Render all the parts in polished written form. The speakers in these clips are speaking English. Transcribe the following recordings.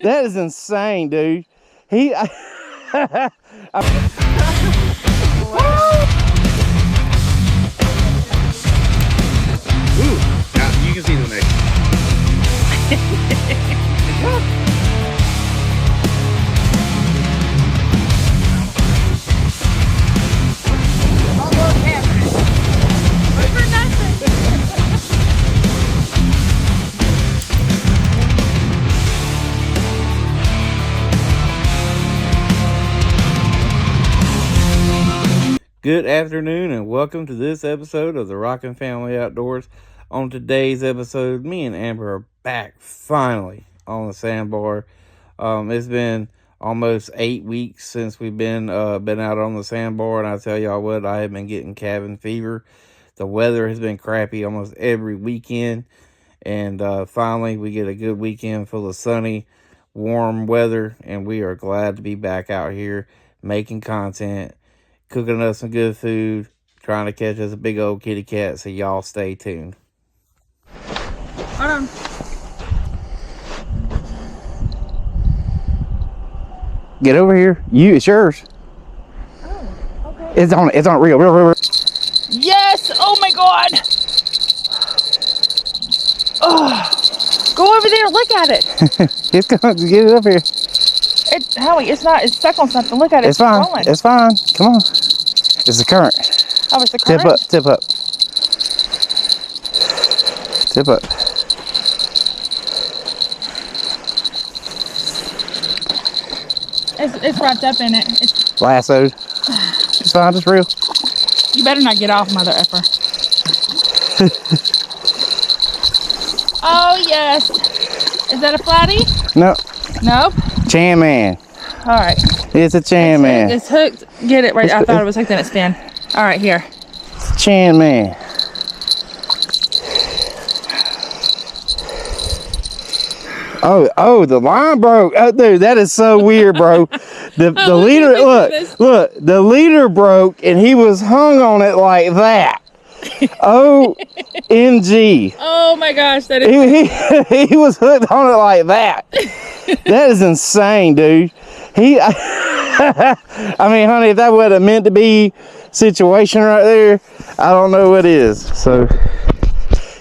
That is insane, dude. He. Ooh, now you can see the next. Good afternoon and welcome to this episode of the Rockin' Family Outdoors. On today's episode, me and Amber are back finally on the Sandbar. It's been almost 8 weeks since we've been out on the Sandbar, and I tell y'all what, I have been getting cabin fever. The weather has been crappy almost every weekend, and finally we get a good weekend full of sunny, warm weather, and we are glad to be back out here making content, cooking us some good food, trying to catch us a big old kitty cat, so y'all stay tuned. Hold on. Get over here. It's yours. Oh, okay. It's on real. Yes! Oh my god! Oh, go over there, look at it. It's going to get it up here. Howie, it's stuck on something. Look at it. It's fine. Rolling. It's fine. Come on. It's the current. Oh, it's the current? Tip up. Tip up. It's wrapped up in it. It's Lassoed. It's fine. It's real. You better not get off, mother effer. Oh, yes. Is that a flatty? No. Nope. Chan man. All right. It's a Chan man. It's hooked. Get it right. I thought it was hooked in its fin. All right, here. It's Chan man. Oh, the line broke. Oh, dude, that is so weird, bro. The leader, look, the leader broke and he was hung on it like that. OMG. Oh my gosh, that is. He was hooked on it like that. That is insane, dude. I mean, honey, if that would have meant to be situation right there, I don't know what is. So,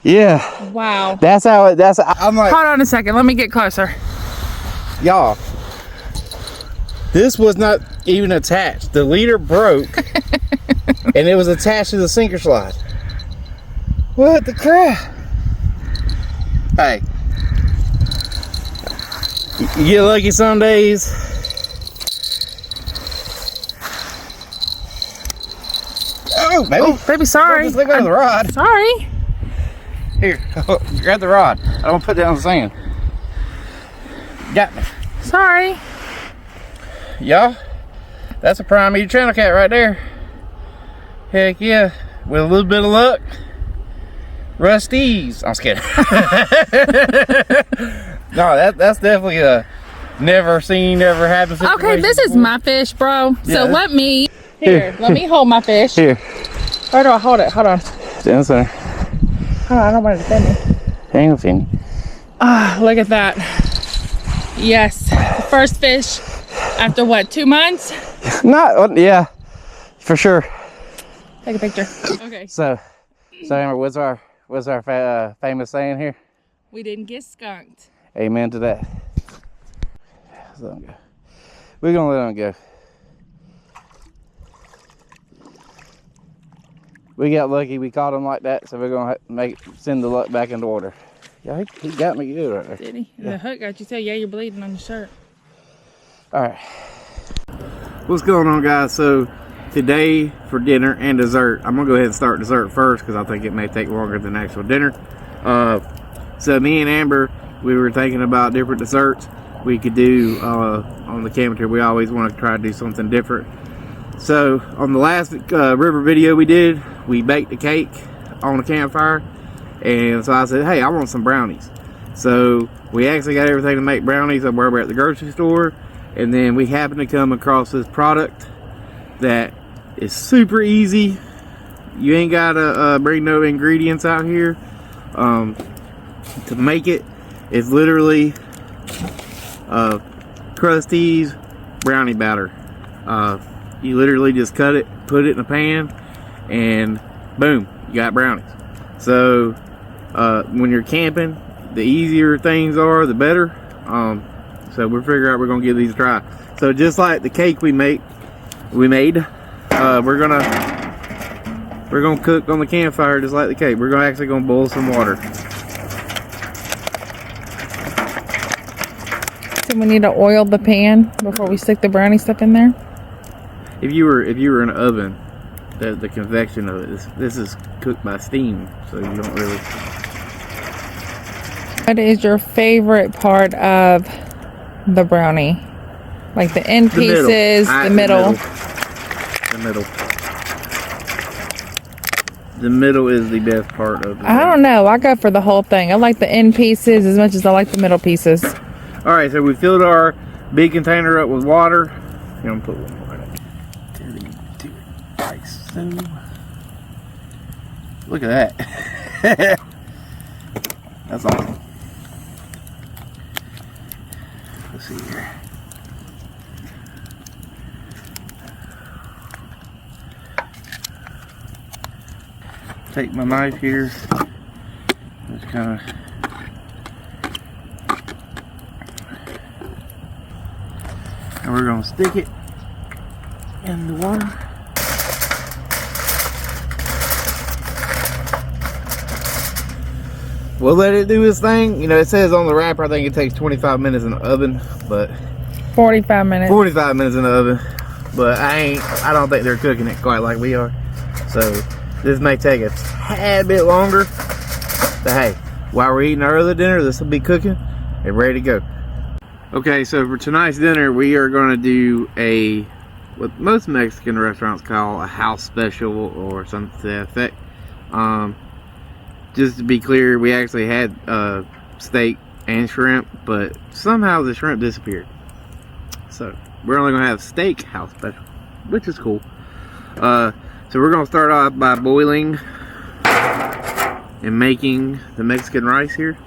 yeah. Wow. I'm like, Hold on a second. Let me get closer. y'all, this was not even attached. The leader broke and it was attached to the sinker slide. What the crap? Hey, you get lucky some days. Oh, Baby, sorry. Just let go of the rod. Sorry. Here, grab the rod. I don't put that on the sand. Got me. Sorry. Y'all, that's a prime eater channel cat right there. Heck yeah. With a little bit of luck, Rusty's. I'm just kidding. No, that's definitely a never seen, never happened situation. Okay, this is my fish, bro. Yeah. So let me let me hold my fish. Here. Where do I hold it? Hold on. Down the center. Hold on, I don't want it to fit me. Hang on, Finny. Ah, look at that. Yes, the first fish after what, 2 months? Yeah, for sure. Take a picture. Okay. So Amber, what's our famous saying here? We didn't get skunked. Amen to that. Let's let them go. We're gonna let them go. We got lucky. We caught him like that, so we're gonna send the luck back into water. Yeah, he got me good right there. Did he? Yeah. The hook got you too. Yeah, you're bleeding on your shirt. All right. What's going on, guys? So today for dinner and dessert, I'm gonna go ahead and start dessert first because I think it may take longer than actual dinner. So me and Amber, we were thinking about different desserts we could do on the camping. We always want to try to do something different. So on the last river video we did, we baked a cake on a campfire, and so I said, hey, I want some brownies. So we actually got everything to make brownies up where we're at the grocery store, and then we happened to come across this product that is super easy. You ain't gotta bring no ingredients out here to make it. It's literally Krusty's brownie batter. You literally just cut it, put it in a pan, and boom, you got brownies. So when you're camping, the easier things are, the better. So we're figuring out we're gonna give these a try. So just like the cake we made, we're gonna cook on the campfire just like the cake. We're actually gonna boil some water. So we need to oil the pan before we stick the brownie stuff in there. If you were in an oven, the convection of it, this is cooked by steam, so you don't really. What is your favorite part of the brownie? Like the end pieces, the middle. The middle is the best part of it. I don't know. I go for the whole thing. I like the end pieces as much as I like the middle pieces. All right, so we filled our big container up with water. I'm gonna put one more in it. Like so. Look at that. That's awesome. Let's see here. Take my knife here. Just kind of. And we're going to stick it in the water. We'll let it do its thing. You know, it says on the wrapper, I think it takes 25 minutes in the oven, but 45 minutes. 45 minutes in the oven. But I don't think they're cooking it quite like we are. So this may take a tad bit longer. But hey, while we're eating our other dinner, this will be cooking and ready to go. Okay, so for tonight's dinner, we are going to do what most Mexican restaurants call a house special or something to that effect. Just to be clear, we actually had steak and shrimp, but somehow the shrimp disappeared. So we're only going to have steak house special, which is cool. So we're going to start off by boiling and making the Mexican rice here.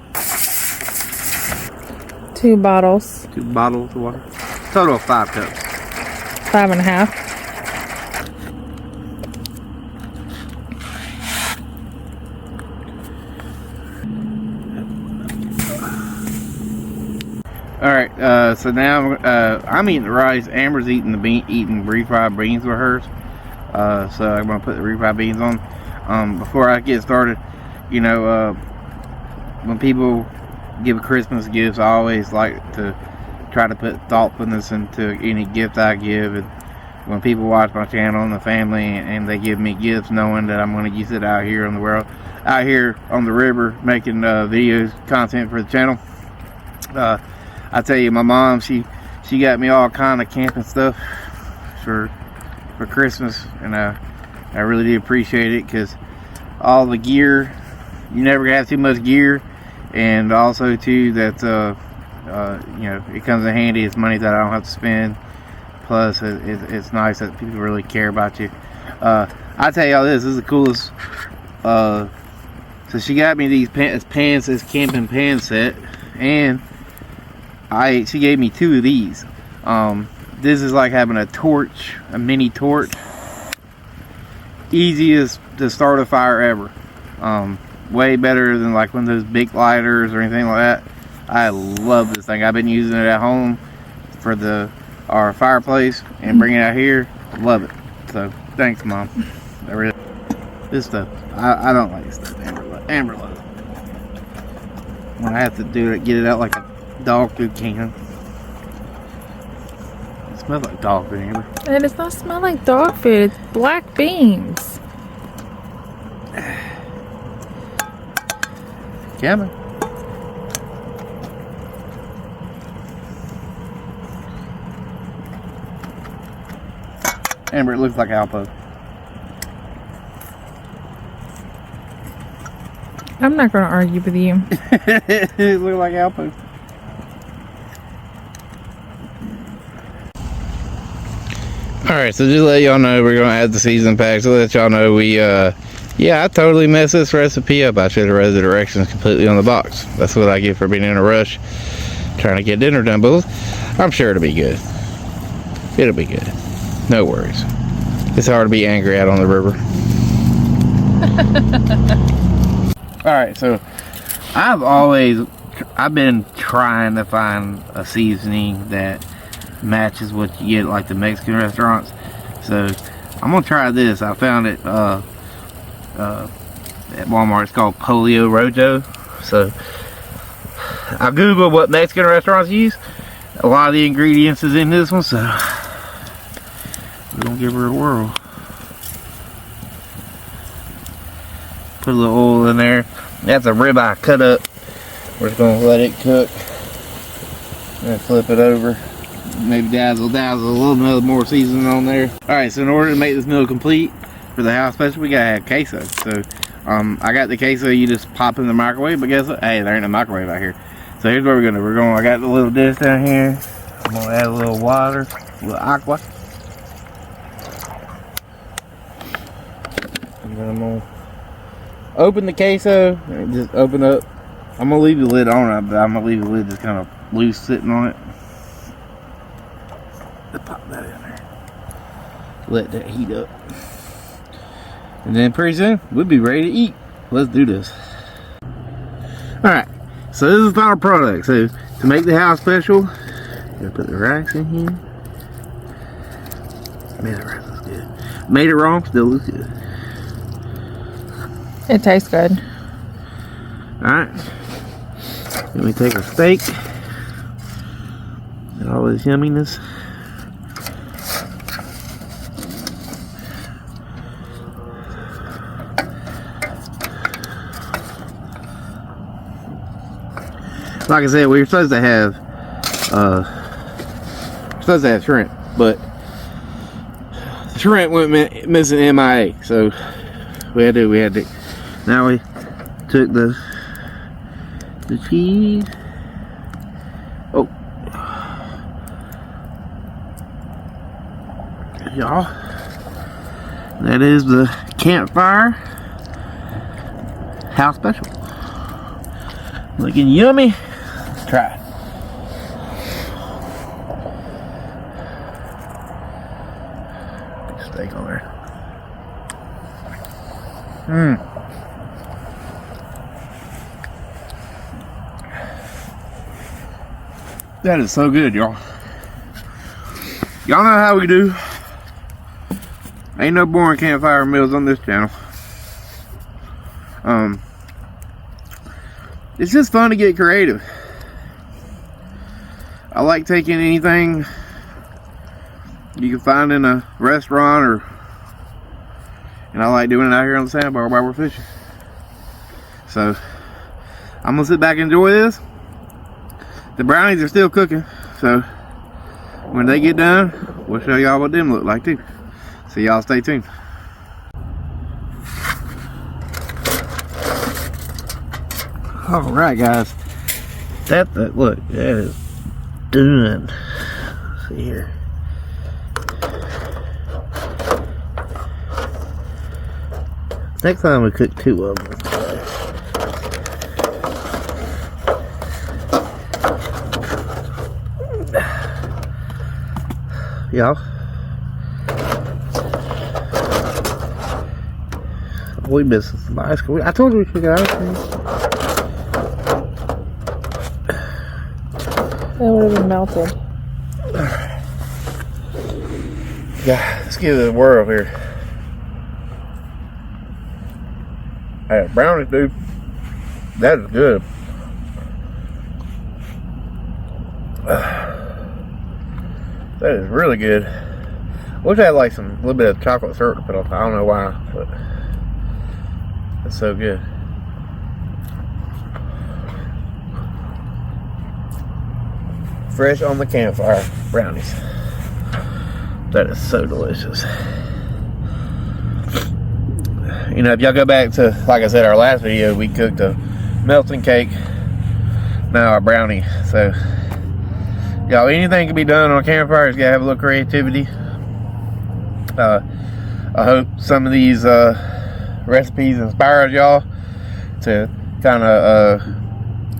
2 bottles. 2 bottles of water. Total of 5 cups. 5.5. All right. So now I'm eating the rice. Amber's eating eating refried beans with hers. So I'm gonna put the refried beans on. Before I get started, you know, when people give Christmas gifts, I always like to try to put thoughtfulness into any gift I give. And when people watch my channel and the family and they give me gifts, knowing that I'm going to use it out here in the world, out here on the river, making videos, content for the channel. I tell you, my mom, she got me all kind of camping stuff for Christmas, and I really do appreciate it, because all the gear, you never have too much gear. And also too, that you know, it comes in handy. It's money that I don't have to spend. Plus, it's nice that people really care about you. I tell y'all, this is the coolest. So she got me these pans, this camping pan set, and she gave me 2 of these. This is like having a torch, a mini torch. Easiest to start a fire ever. Way better than like one of those big lighters or anything like that. I love this thing. I've been using it at home for our fireplace and bringing it out here. Love it. So thanks, Mom. This stuff, I don't like this stuff. Amber loves it. When I have to do it, get it out like a dog food can. It smells like dog food, Amber. It does not smell like dog food. It's black beans. Coming. Amber, it looks like Alpo. I'm not going to argue with you. It looks like Alpo. Alright, so just to let y'all know, we're going to add the season pack. So let y'all know yeah, I totally messed this recipe up. I should have read the directions completely on the box. That's what I get for being in a rush. trying to get dinner done, but I'm sure it'll be good. It'll be good. No worries. It's hard to be angry out on the river. Alright, so I've been trying to find a seasoning that matches what you get at like the Mexican restaurants. So I'm gonna try this. I found it at Walmart. It's called Pollo Rojo. So I googled what Mexican restaurants use. A lot of the ingredients is in this one, so we're gonna give her a whirl. Put a little oil in there. That's a ribeye cut up. We're just gonna let it cook and flip it over. Maybe dazzle a little bit more seasoning on there. Alright, so in order to make this meal complete for the house special, we gotta have queso. So I got the queso you just pop in the microwave, but guess what? Hey, there ain't a microwave out here. So here's what we're gonna do. I got the little dish down here. I'm gonna add a little water, a little aqua. And then I'm gonna open the queso and just open up. I'm gonna leave the lid on it, but I'm gonna leave the lid just kind of loose sitting on it. Pop that in there. Let that heat up. And then pretty soon we'll be ready to eat. Let's do this. Alright, so this is the final product. So to make the house special, gotta put the rice in here. Man, the rice looks good. Made it wrong, still looks good. It tastes good. Alright. Then we take our steak and all this yumminess. Like I said, we were supposed to have shrimp, but the shrimp went missing MIA, so we had to. Now we took the cheese. Oh, y'all, that is the Campfire house special. Looking yummy. Let's try it. Big steak on there. That is so good, y'all. Y'all know how we do. Ain't no boring campfire meals on this channel. It's just fun to get creative. I like taking anything you can find in a restaurant, and I like doing it out here on the sandbar while we're fishing. So I'm gonna sit back and enjoy this. The brownies are still cooking, so when they get done, we'll show y'all what them look like too. So y'all stay tuned. All right, guys. Look, that is done. Let's see here. Next time we cook 2 of them. Y'all, we missed some ice cream. I told you we should get ice cream. It would have been melted. Yeah, let's give it a whirl here. Hey, brownies, dude. That is good. That is really good. Wish I had like a little bit of chocolate syrup to put on top. I don't know why, but it's so good. Fresh on the campfire brownies. That is so delicious. You know, if y'all go back to, like I said, our last video, we cooked a melting cake, now a brownie. So, y'all, anything can be done on a campfire. You gotta have a little creativity. I hope some of these recipes inspired y'all to kind of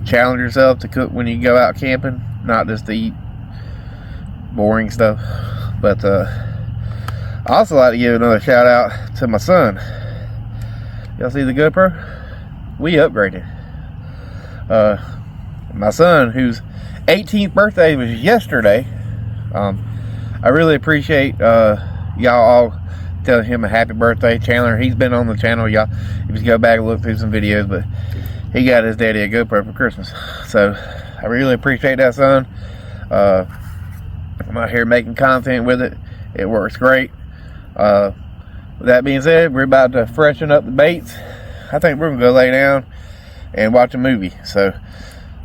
challenge yourself to cook when you go out camping. not just to eat boring stuff. But I also like to give another shout out to my son. Y'all see the GoPro? We upgraded. My son, whose 18th birthday was yesterday, I really appreciate y'all all telling him a happy birthday. Chandler, he's been on the channel, y'all. You just go back and look through some videos, but he got his daddy a GoPro for Christmas. So I really appreciate that, son. I'm out here making content with it. It works great. With that being said, we're about to freshen up the baits. I think we're gonna go lay down and watch a movie. So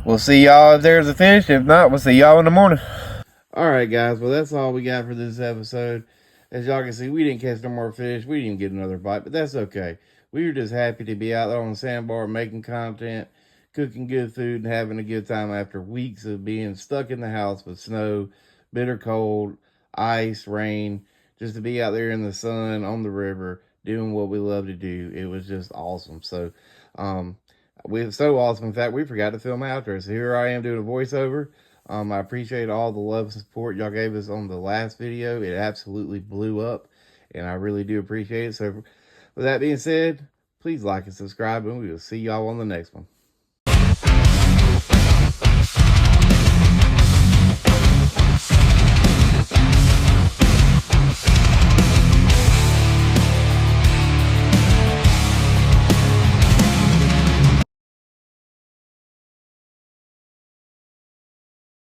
we'll see y'all if there's a fish. If not, we'll see y'all in the morning. Alright guys, well that's all we got for this episode. As y'all can see, we didn't catch no more fish. We didn't get another bite, but that's okay. We were just happy to be out there on the sandbar making content, cooking good food, and having a good time after weeks of being stuck in the house with snow, bitter cold, ice, rain. Just to be out there in the sun, on the river, doing what we love to do. It was just awesome. So, it's so awesome. In fact, we forgot to film outro. So here I am doing a voiceover. I appreciate all the love and support y'all gave us on the last video. It absolutely blew up, and I really do appreciate it. So with that being said, please like and subscribe, and we will see y'all on the next one.